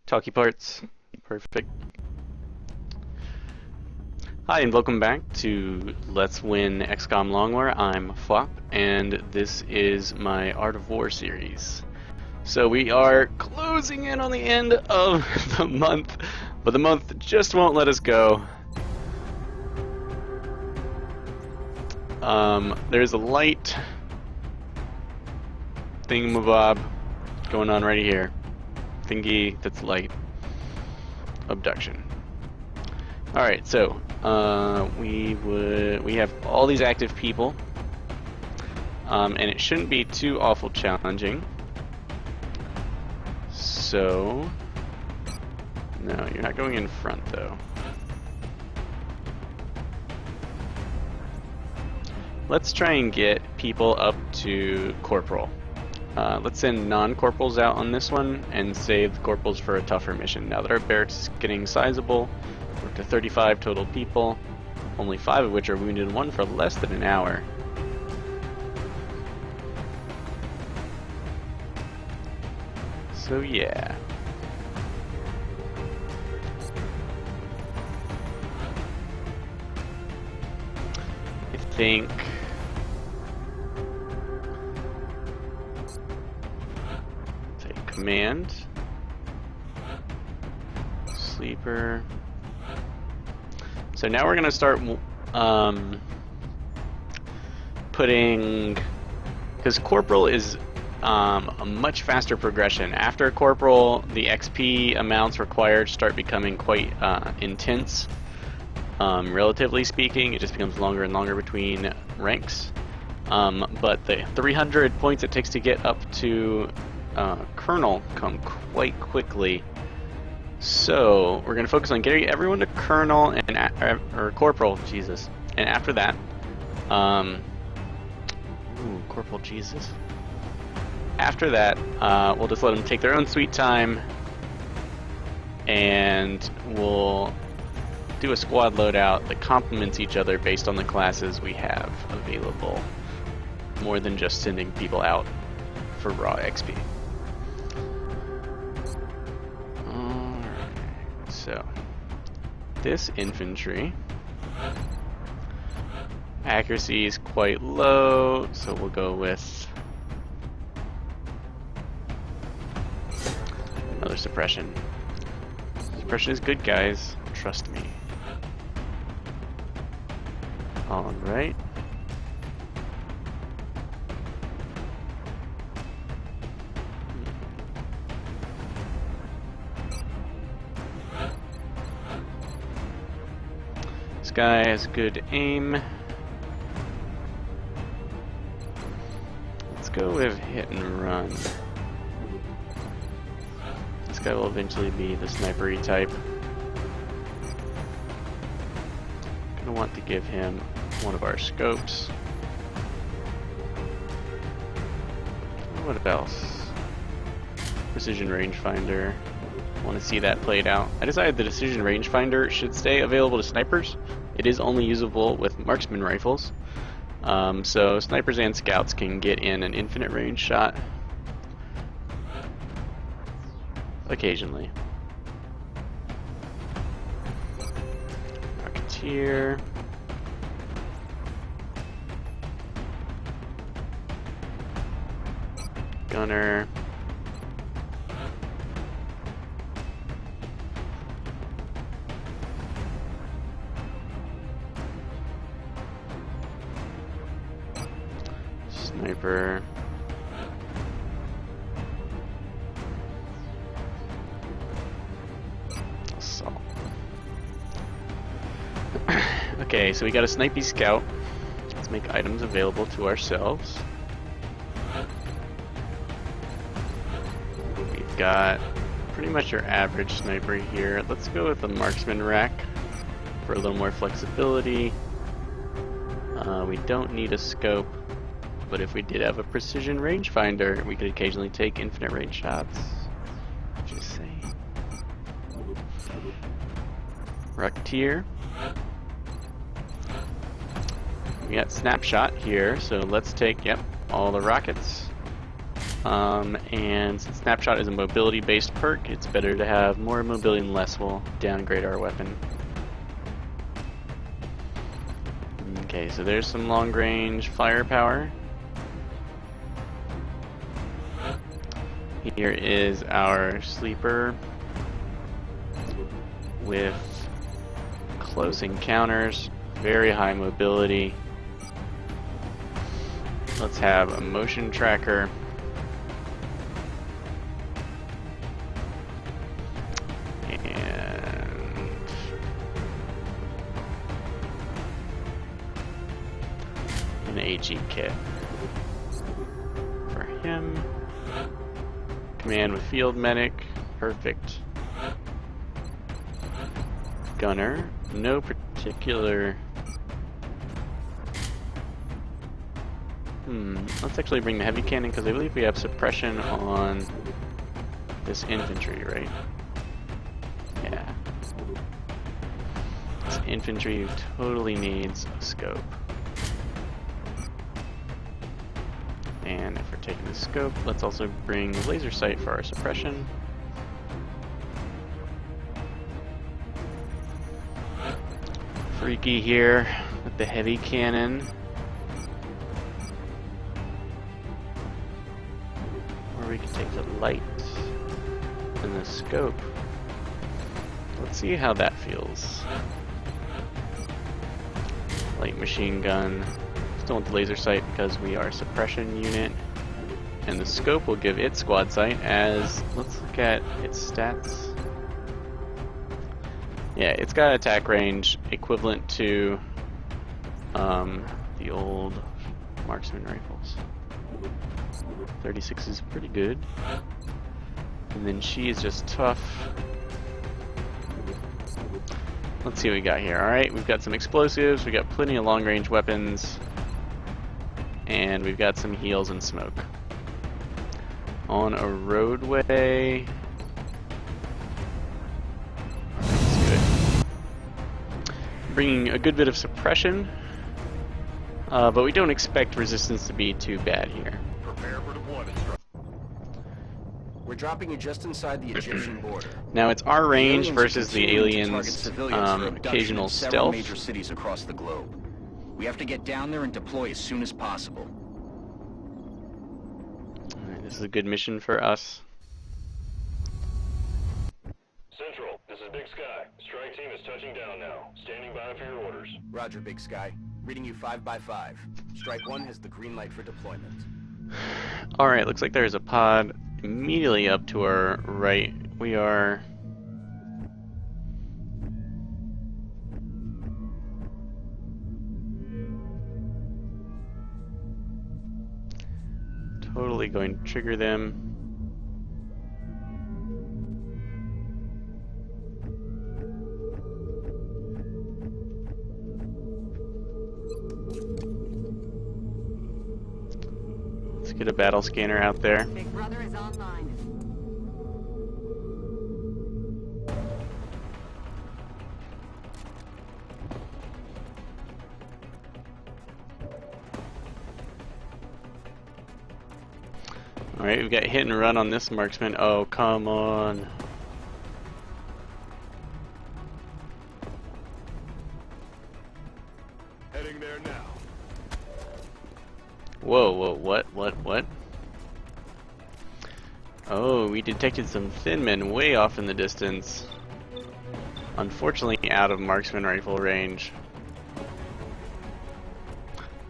Talkie parts. Perfect. Hi and welcome back to Let's Win XCOM Long War. I'm Flop and this is my Art of War series. So we are closing in on the end of the month, but the month just won't let us go. There's a light thingamabob going on right here. Thingy that's light. Abduction. Alright, so we have all these active people, and it shouldn't be too awful challenging. So no, you're not going in front though. Let's try and get people up to corporal. Let's send non-corporals out on this one and save the corporals for a tougher mission. Now that our barracks is getting sizable, we're up to 35 total people, only 5 of which are wounded, 1 for less than an hour. So yeah. I think command, sleeper. So now we're gonna start putting, because corporal is a much faster progression. After corporal, the XP amounts required start becoming quite intense. Relatively speaking, it just becomes longer and longer between ranks. But the 300 points it takes to get up to Colonel come quite quickly, so we're going to focus on getting everyone to Colonel and or Corporal, Jesus, and after that, Corporal, Jesus. After that, we'll just let them take their own sweet time, and we'll do a squad loadout that complements each other based on the classes we have available, more than just sending people out for raw XP. So, this infantry accuracy is quite low, so we'll go with another suppression. Suppression is good, guys. Trust me. Alright. This guy has good aim. Let's go with hit and run. This guy will eventually be the snipery type. Gonna want to give him one of our scopes. What else? Precision rangefinder. Want to see that played out. I decided the precision rangefinder should stay available to snipers. It is only usable with marksman rifles, so snipers and scouts can get in an infinite range shot occasionally. Rocketeer. Gunner. Sniper. Assault. Okay, so we got a snipey scout. Let's make items available to ourselves. We've got pretty much your average sniper here. Let's go with the marksman rack for a little more flexibility. We don't need a scope. But if we did have a precision rangefinder, we could occasionally take infinite range shots. Just saying. Rocketeer. We got snapshot here, so let's take, all the rockets. And since Snapshot is a mobility-based perk, it's better to have more mobility and less will downgrade our weapon. Okay, so there's some long-range firepower. Here is our sleeper with close encounters, very high mobility. Let's have a motion tracker. And an AG kit for him. Command with field medic, perfect. Gunner, no particular. Let's actually bring the heavy cannon because I believe we have suppression on this infantry, right? Yeah. This infantry totally needs a scope. And if we're taking the scope, let's also bring the laser sight for our suppression. Freaky here with the heavy cannon. Or we can take the light and the scope. Let's see how that feels. Light machine gun. Still want the laser sight because we are a suppression unit. And the scope will give it squad sight as, let's look at its stats. Yeah, it's got attack range equivalent to the old marksman rifles. 36 is pretty good. And then she is just tough. Let's see what we got here. Alright, we've got some explosives, we've got plenty of long-range weapons, and we've got some heals and smoke. On a roadway. That's good. Bringing a good bit of suppression, but we don't expect resistance to be too bad here. Prepare for deployment. We're dropping you just inside the Egyptian border. Now it's our range versus the aliens' occasional stealth. Major cities across the globe. We have to get down there and deploy as soon as possible. Alright, this is a good mission for us. Central, this is Big Sky. Strike team is touching down now. Standing by for your orders. Roger, Big Sky. Reading you 5x5. Strike 1 has the green light for deployment. Alright, looks like there's a pod immediately up to our right. We are totally going to trigger them. Let's get a battle scanner out there. Big Brother is online. Alright, we've got hit and run on this marksman. Oh, come on. Heading there now. Whoa, whoa, what? Oh, we detected some thin men way off in the distance. Unfortunately, out of marksman rifle range.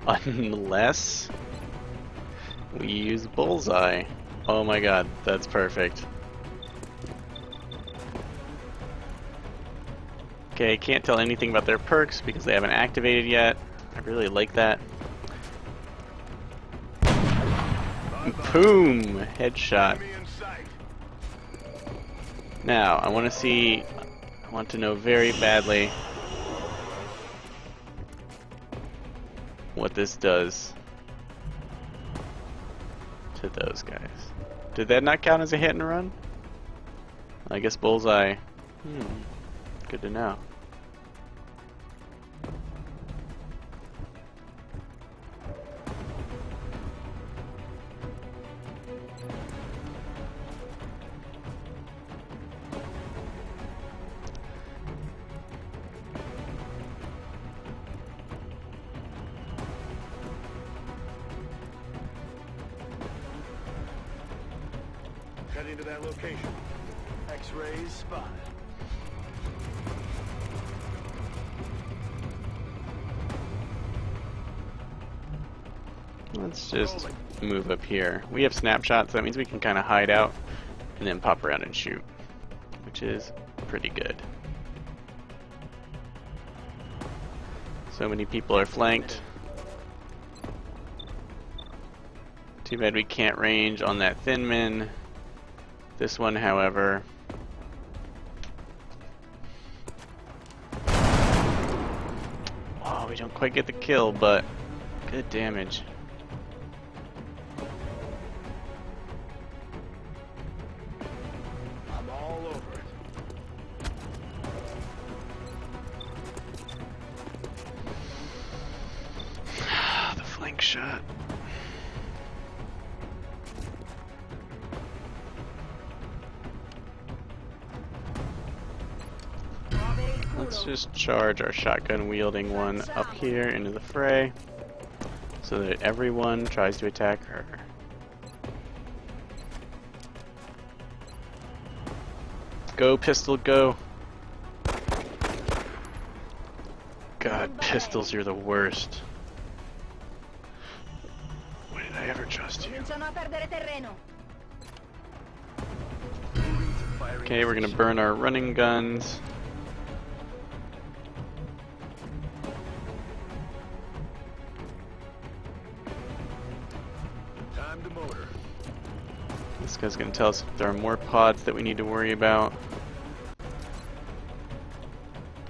Unless we use bullseye. Oh my god, that's perfect. Okay, can't tell anything about their perks because they haven't activated yet. I really like that. Boom! Headshot. Now, I want to know very badly what this does to those guys. Did that not count as a hit and run? I guess bullseye. Good to know. to that location. X-rays spotted. Let's just move up here. We have snapshots, so that means we can kind of hide out and then pop around and shoot, which is pretty good. So many people are flanked. Too bad we can't range on that thin min. This one, however, oh, we don't quite get the kill, but good damage. I'm all over it. The flank shot. Let's just charge our shotgun wielding one up here into the fray so that everyone tries to attack her. Go, pistol, go. God, pistols, you're the worst. When did I ever trust you? Okay, we're gonna burn our running guns. Time to motor. This guy's gonna tell us if there are more pods that we need to worry about.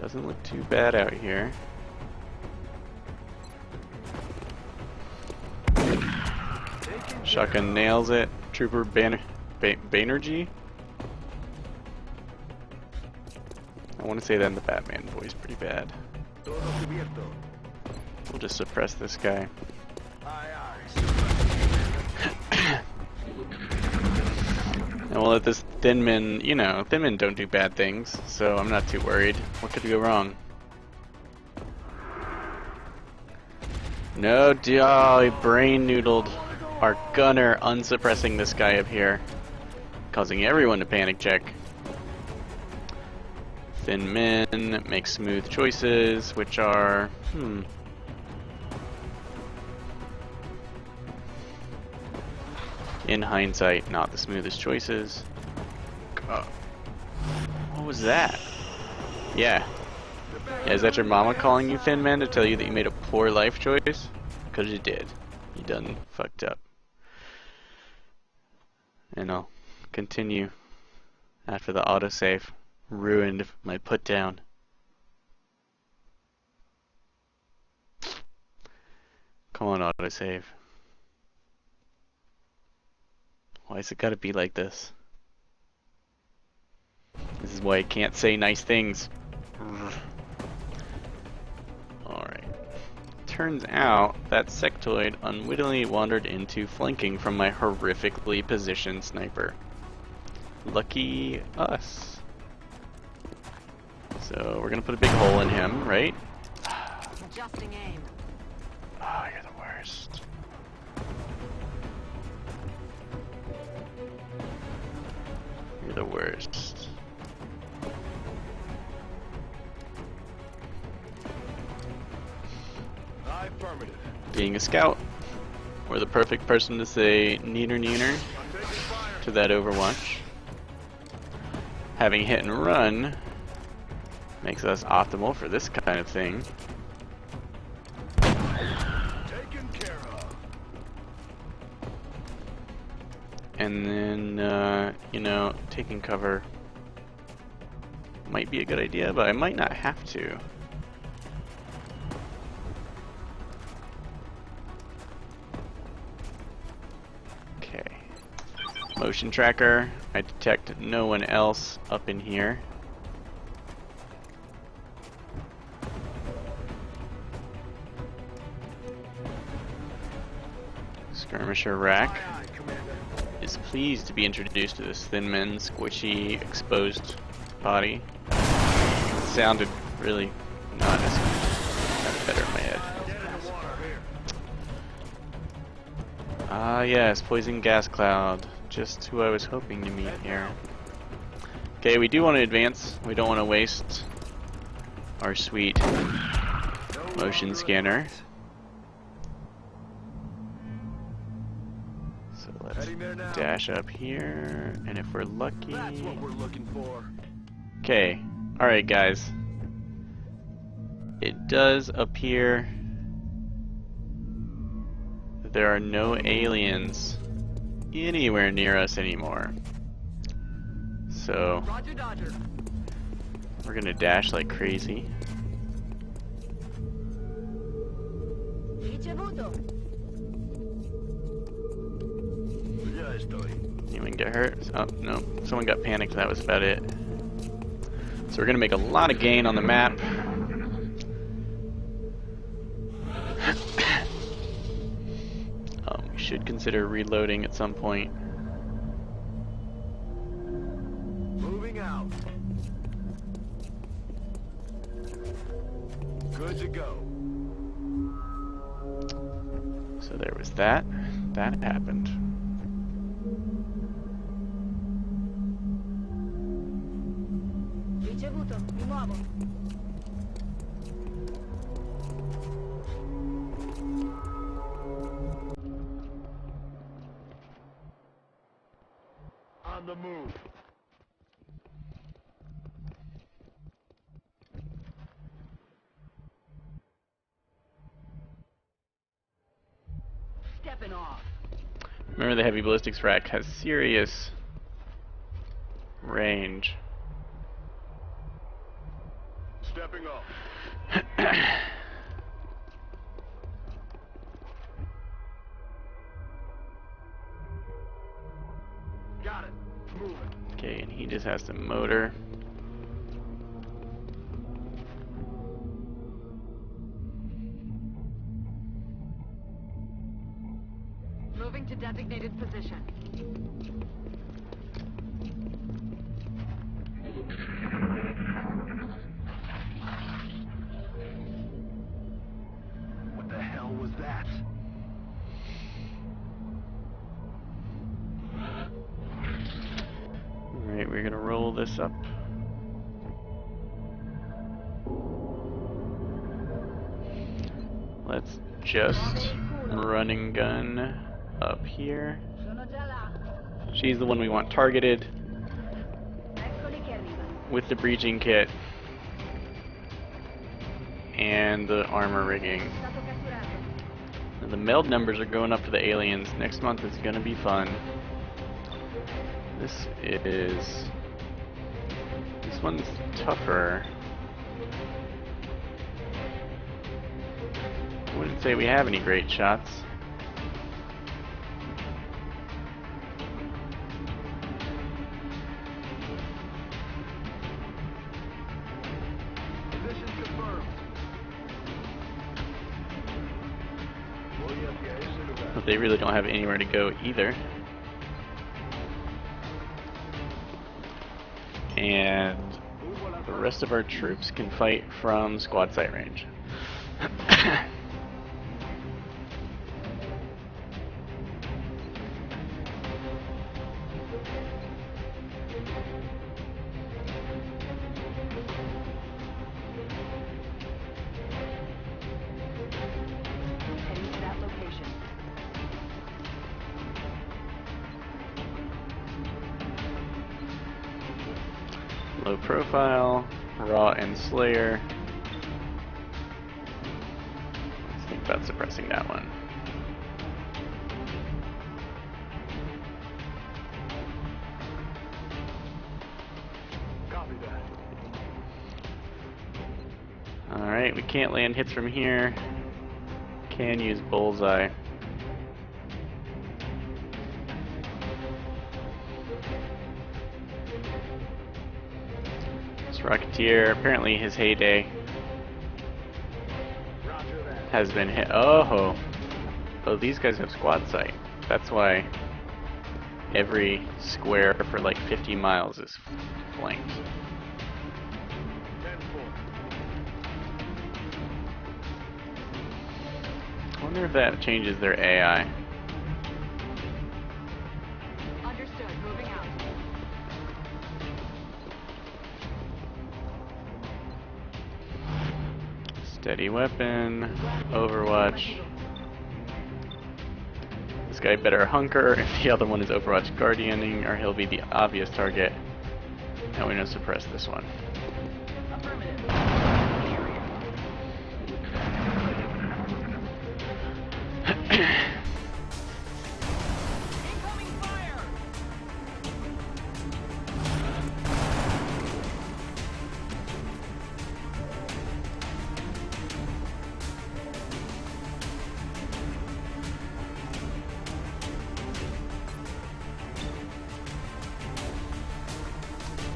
Doesn't look too bad out here. Shotgun nails it. Trooper Banerjee? I want to say that in the Batman voice pretty bad. We'll just suppress this guy. And we'll let this thin min, you know, thin men don't do bad things, so I'm not too worried. What could go wrong? No, oh, he brain noodled our gunner, unsuppressing this guy up here, causing everyone to panic check. Thin men make smooth choices, which are, in hindsight, not the smoothest choices. What was that? Yeah, is that your mama calling you thin man to tell you that you made a poor life choice? Because you did. You done fucked up. And I'll continue after the autosave ruined my put down. Come on, autosave. Why's it gotta be like this? This is why I can't say nice things. Alright. Turns out that sectoid unwittingly wandered into flanking from my horrifically positioned sniper. Lucky us. So we're gonna put a big hole in him, right? Adjusting aim. Oh, you're the worst. You're the worst. Affirmative. Being a scout, we're the perfect person to say neener neener to that Overwatch. Having hit and run makes us optimal for this kind of thing. Taken care of. And then, you know, taking cover might be a good idea, but I might not have to. Okay. Motion tracker. I detect no one else up in here. Skirmisher rack is pleased to be introduced to this thin men, squishy, exposed body. It sounded really not as that's better in my head. Ah yes, poison gas cloud. just who I was hoping to meet here. Okay, we do want to advance. We don't want to waste our sweet motion scanner. So let's dash up here, and if we're lucky... That's what we're looking for. Okay, alright guys. It does appear that there are no aliens anywhere near us anymore. So, Roger, Dodger. we're gonna dash like crazy. Anyone get hurt? Oh, no. Someone got panicked. That was about it. So we're gonna make a lot of gain on the map. We should consider reloading at some point. Moving out. Good to go. So there was that. That happened. Ricevuto, mi muovo. On the move. Stepping off. Remember, the heavy ballistics rack has serious range. Stepping off. Got it. Moving. Okay, and he just has to motor. Moving to designated position. What the hell was that? Alright, we're gonna roll this up. Let's just run and gun up here. Sono già là. She's the one we want targeted Eccoli che arrivano. with the breaching kit and the armor rigging. Stato catturato. And the meld numbers are going up for the aliens. Next month is gonna be fun. This one's tougher. I wouldn't say we have any great shots. Position confirmed. But they really don't have anywhere to go either. And the rest of our troops can fight from squad sight range. Heading to that location. Low profile, raw and slayer. Let's think about suppressing that one. Copy that. Alright, we can't land hits from here. Can use bullseye. This Rocketeer, apparently his heyday Roger that. has been hit. Oh, these guys have squad sight. That's why every square for like 50 miles is flanked. 10-4. I wonder if that changes their AI. Understood. Steady weapon, Overwatch. This guy better hunker if the other one is Overwatch guardianing, or he'll be the obvious target. And we're gonna suppress this one.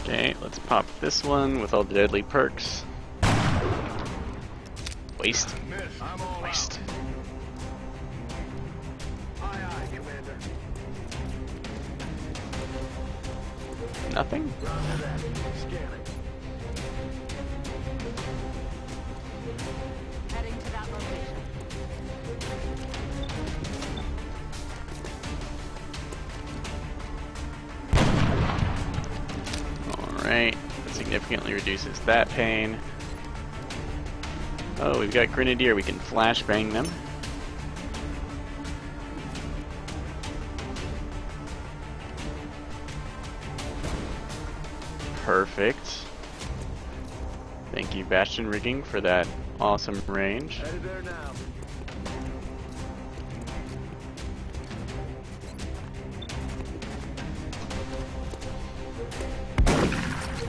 Okay, let's pop this one with all the deadly perks. Waste. Waste. Aye, Commander. Nothing? Roger that. Scanning. Heading to that location. Alright, that significantly reduces that pain. Oh, we've got Grenadier, we can flashbang them. Perfect. Thank you, Bastion Rigging, for that awesome range. Headed there now.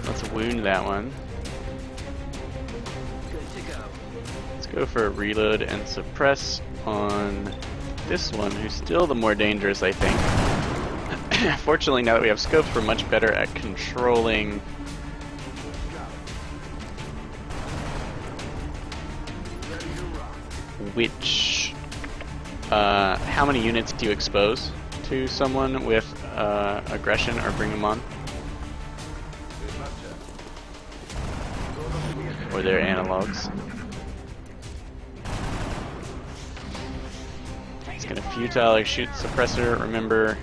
Let's wound that one. Good to go. Let's go for a reload and suppress on this one, who's still the more dangerous, I think. Fortunately, now that we have scopes, we're much better at controlling how many units do you expose to someone with aggression or bring them on, or their analogs. It's gonna futile or shoot suppressor. Remember,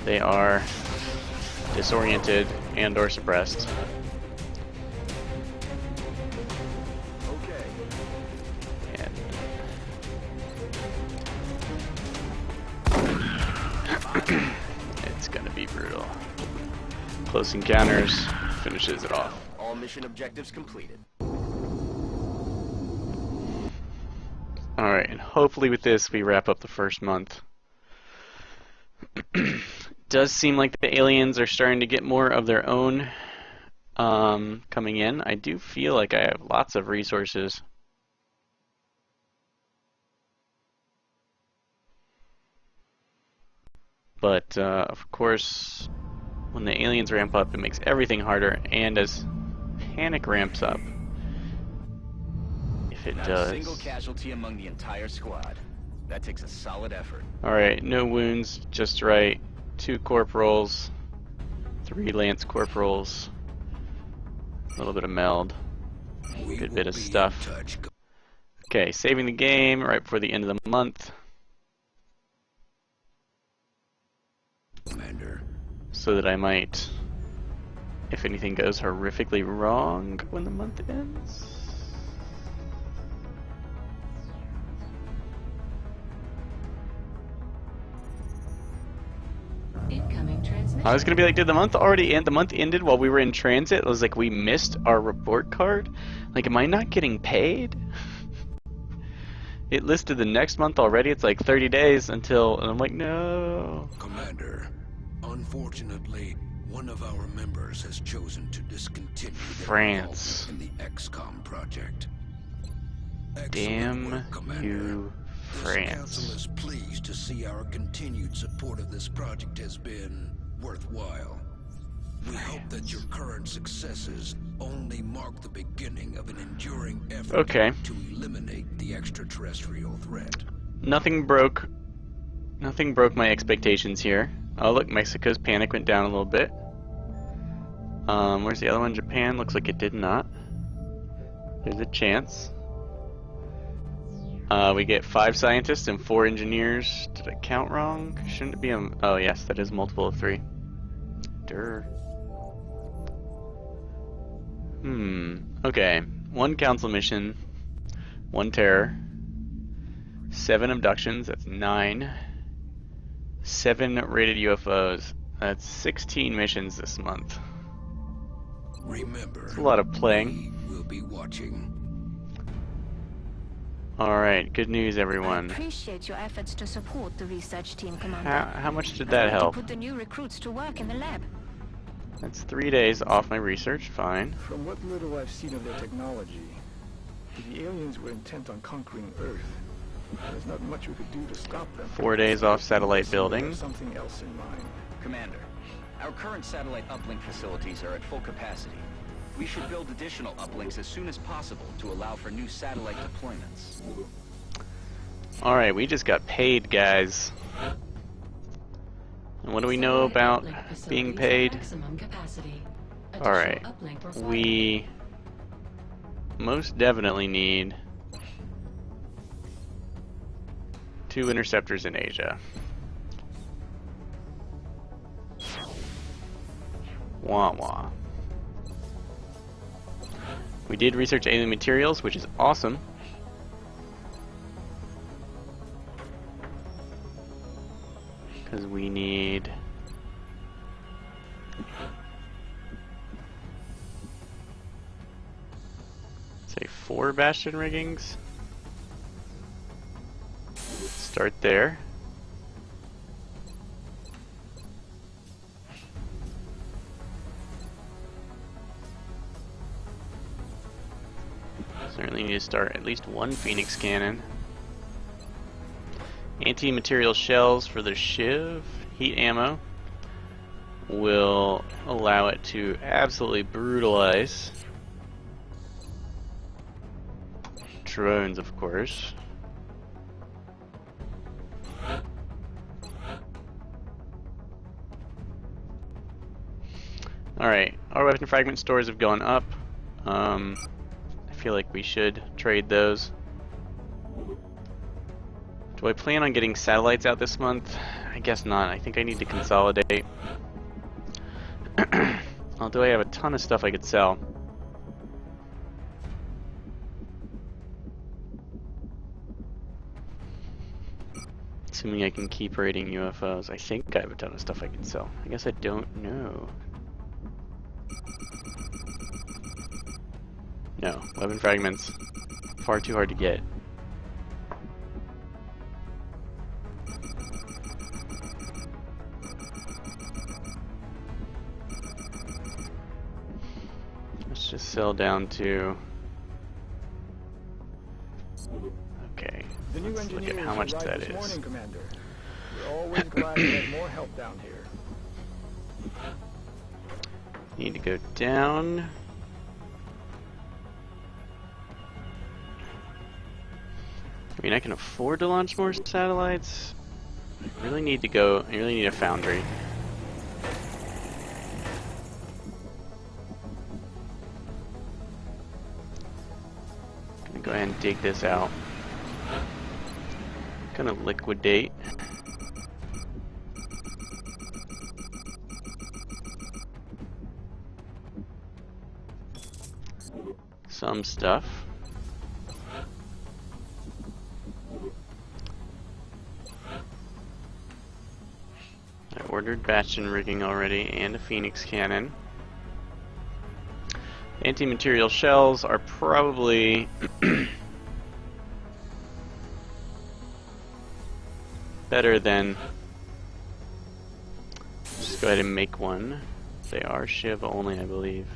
they are disoriented and or suppressed. Okay. And it's gonna be brutal. Close encounters finishes it off. All mission objectives completed. Alright, and hopefully with this we wrap up the first month. Does seem like the aliens are starting to get more of their own coming in. I do feel like I have lots of resources. But of course, when the aliens ramp up, it makes everything harder, and as panic ramps up, if it Not does. a single casualty among the entire squad. That takes a solid effort. Alright, no wounds, just right. 2 corporals, 3 lance corporals, a little bit of meld, good bit of stuff. Okay, saving the game right before the end of the month. Commander. So that I might, if anything goes horrifically wrong when the month ends. Incoming transmission. I was gonna be like, did the month already end? The month ended while we were in transit. I was like, we missed our report card? Like, am I not getting paid? It listed the next month already. It's like 30 days until, and I'm like, no. Commander, unfortunately, one of our members has chosen to discontinue their France. involvement in the XCOM project. Excellent Damn work, Commander. you, This France. council is pleased to see our continued support of this project has been worthwhile. We hope that your current successes only mark the beginning of an enduring effort Okay. to eliminate the extraterrestrial threat. Nothing broke my expectations here. Oh look, Mexico's panic went down a little bit. Where's the other one? Japan looks like it did not. There's a chance. We get 5 scientists and 4 engineers. Did I count wrong? Shouldn't it be a... Oh yes, that is multiple of 3. Durr. Okay. 1 council mission. 1 terror. 7 abductions, that's 9. 7 rated UFOs, that's 16 missions this month. Remember, It's a lot of playing. we will be watching. Alright, good news I everyone. appreciate your efforts to support the research team, Commander. How much did I'd that like help? to put the new recruits to work in the lab. That's 3 days off my research, fine. From what little I've seen of their technology, if the aliens were intent on conquering Earth, there's not much we could do to stop them. 4 days off satellite Unless they have building. something else in mind. Commander, our current satellite uplink facilities are at full capacity. We should build additional uplinks as soon as possible to allow for new satellite deployments. Alright, we just got paid, guys. And what do we know about being paid? Alright, we most definitely need 2 interceptors in Asia. Wah wah. We did research alien materials, which is awesome. Because we need say 4 bastion riggings. Start there. Certainly need to start at least 1 Phoenix cannon. Anti-material shells for the Shiv. Heat ammo will allow it to absolutely brutalize drones, of course. Alright, our weapon fragment stores have gone up. I feel like we should trade those. Do I plan on getting satellites out this month? I guess not. I think I need to consolidate. Although I have a ton of stuff I could sell. Assuming I can keep raiding UFOs. I think I have a ton of stuff I can sell. I guess I don't know. No, weapon fragments. Far too hard to get. Let's just sell down to... Okay, The new let's look at engineers how much arrived that this is. morning, Commander. We're always glad to have more help down here. Need to go down. I mean, I can afford to launch more satellites. I really need to go. I really need a foundry. Gonna go ahead and dig this out. Gonna liquidate. Some stuff. I ordered bastion rigging already and a Phoenix cannon. Anti-material shells are probably better than just go ahead and make one. They are Shiv only, I believe.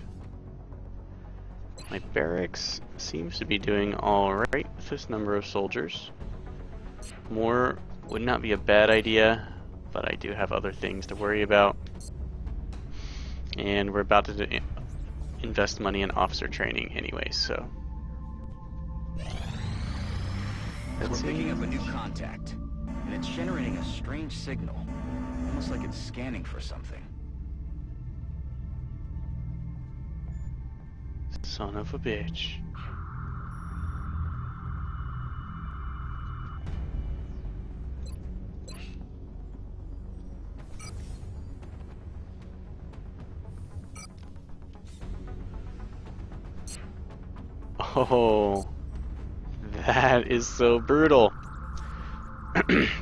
My barracks seems to be doing alright with this number of soldiers. More would not be a bad idea, but I do have other things to worry about. And we're about to invest money in officer training anyway, so. We're picking up a new contact, and it's generating a strange signal, almost like it's scanning for something. Son of a bitch. Oh, That is so brutal.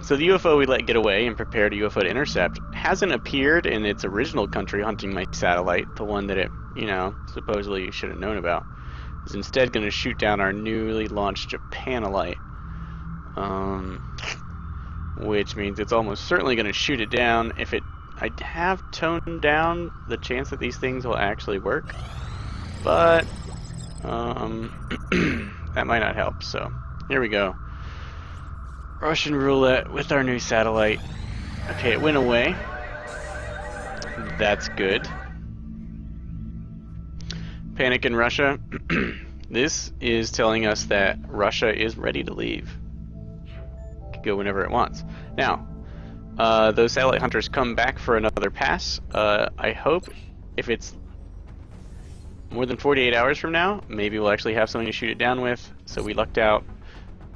So the UFO we let get away and prepared a UFO to intercept hasn't appeared in its original country hunting my satellite, the one that it, supposedly should have known about. It's instead going to shoot down our newly launched Japanolite. Which means it's almost certainly going to shoot it down. I have toned down the chance that these things will actually work, but that might not help. So here we go. Russian roulette with our new satellite. Okay, it went away. That's good. Panic in Russia. This is telling us that Russia is ready to leave. It can go whenever it wants. Now, those satellite hunters come back for another pass. I hope if it's more than 48 hours from now, maybe we'll actually have something to shoot it down with. So we lucked out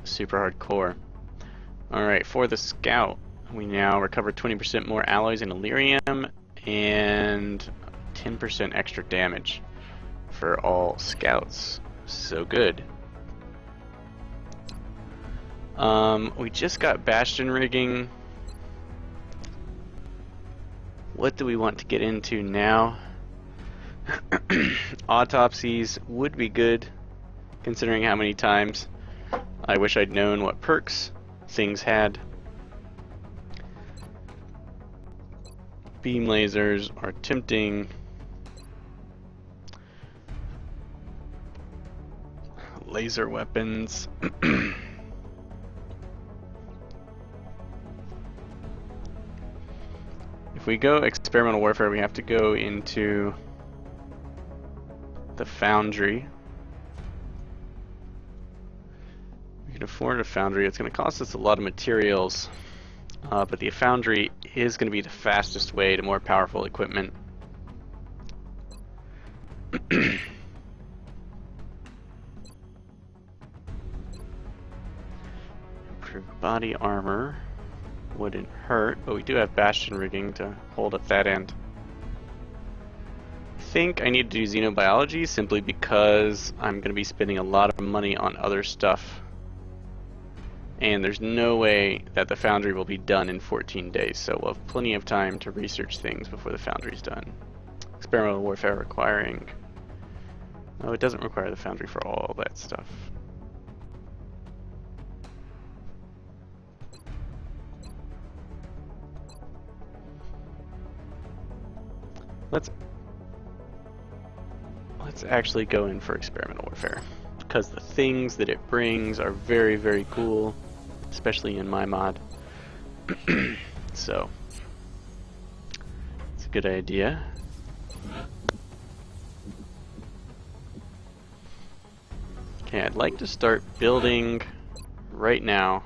super hardcore. Alright, for the scout, we now recover 20% more alloys and Illyrium and 10% extra damage for all scouts. So good. We just got bastion rigging. What do we want to get into now? Autopsies would be good, considering how many times I wish I'd known what perks things had. Beam lasers are tempting. Laser weapons. If we go experimental warfare, we have to go into the foundry. We can afford a foundry. It's going to cost us a lot of materials, but the foundry is going to be the fastest way to more powerful equipment. Improved body armor wouldn't hurt, but we do have bastion rigging to hold up that end. I think I need to do xenobiology simply because I'm going to be spending a lot of money on other stuff. And there's no way that the foundry will be done in 14 days, so we'll have plenty of time to research things before the foundry's done. Experimental warfare requiring... Oh, it doesn't require the foundry for all that stuff. Let's actually go in for experimental warfare, because the things that it brings are very, very cool, especially in my mod. So it's a good idea. Okay, I'd like to start building right now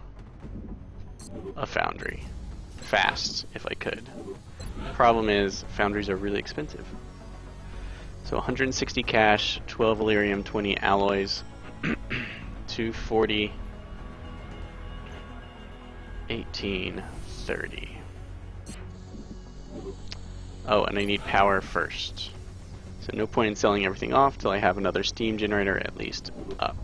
a foundry. Fast, if I could. Problem is, foundries are really expensive. So 160 cash, 12 Illyrium, 20 alloys, 240, 18, 30. Oh, and I need power first. So no point in selling everything off till I have another steam generator at least up.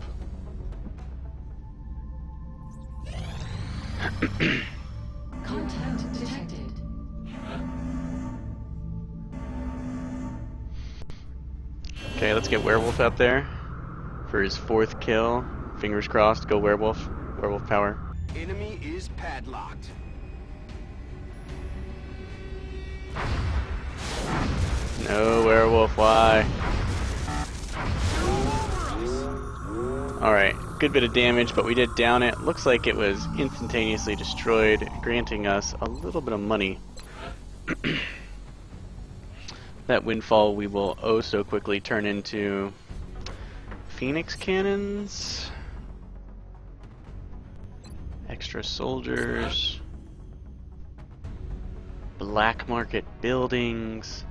Contact detected. Okay, let's get Werewolf out there for his 4th kill. Fingers crossed, go Werewolf. Werewolf power. Enemy is padlocked. No Werewolf, why? Alright, good bit of damage, but we did down it. Looks like it was instantaneously destroyed, granting us a little bit of money. That windfall we will oh so quickly turn into Phoenix cannons, extra soldiers, black market buildings,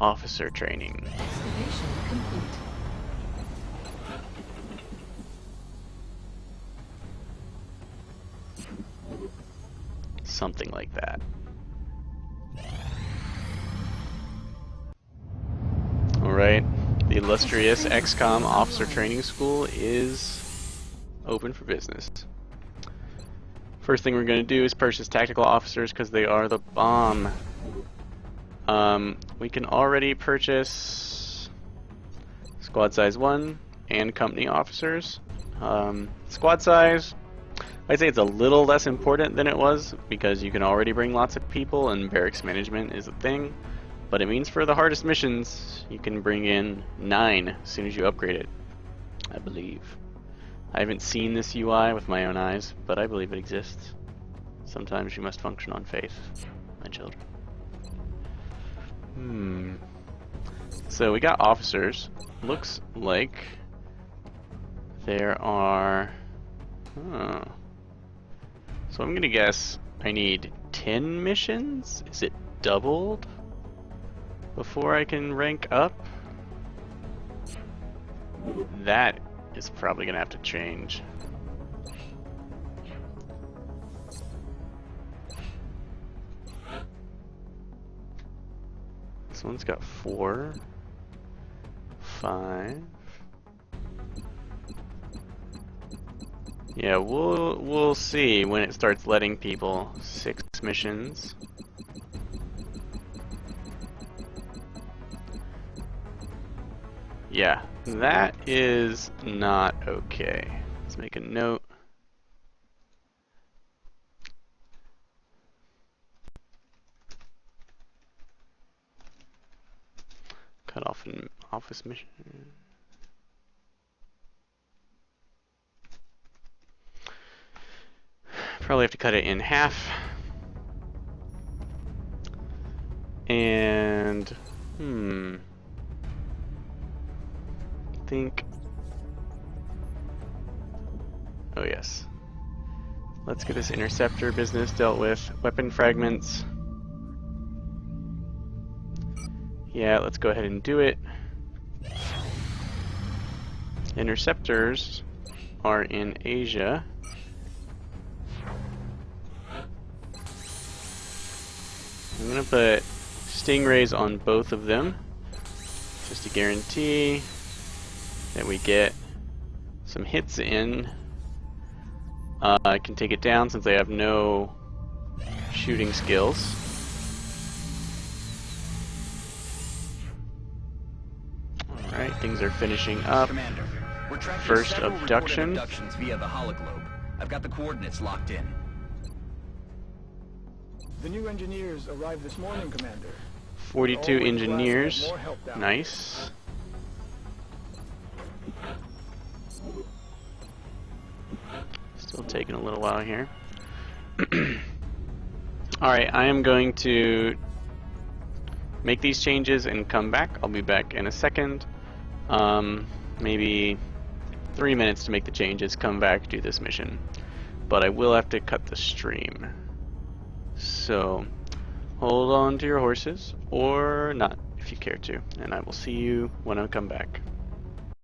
officer training. Excavation complete. Something like that. Alright, The illustrious XCOM Officer Training School is open for business. First thing we're going to do is purchase tactical officers because they are the bomb. We can already purchase squad size 1 and company officers. Squad size, I'd say it's a little less important than it was because you can already bring lots of people and barracks management is a thing. But it means for the hardest missions, you can bring in 9 as soon as you upgrade it, I believe. I haven't seen this UI with my own eyes, but I believe it exists. Sometimes you must function on faith, my children. So we got officers. Looks like there are... So I'm gonna guess I need 10 missions? Is it doubled before I can rank up? That is probably gonna have to change. This one's got 4, 5. Yeah, we'll see when it starts letting people 6 missions. Yeah, that is not okay. Let's make a note. Cut off an office mission. Probably have to cut it in half. And think. Oh yes. Let's get this interceptor business dealt with. Weapon fragments. Yeah, let's go ahead and do it. Interceptors are in Asia. I'm gonna put stingrays on both of them just to guarantee that we get some hits in. I can take it down since I have no shooting skills. Alright, things are finishing up. Commander, we're tracking First several abduction. reported abductions via the hologlobe. I've got the coordinates locked in. The new engineers arrived this morning, Commander. 42 Always engineers. glad to have more help down. Nice. Still taking a little while here. Alright, I am going to make these changes and come back. I'll be back in a second. Maybe 3 minutes to make the changes, come back, do this mission. But I will have to cut the stream. So, hold on to your horses, or not, if you care to. And I will see you when I come back.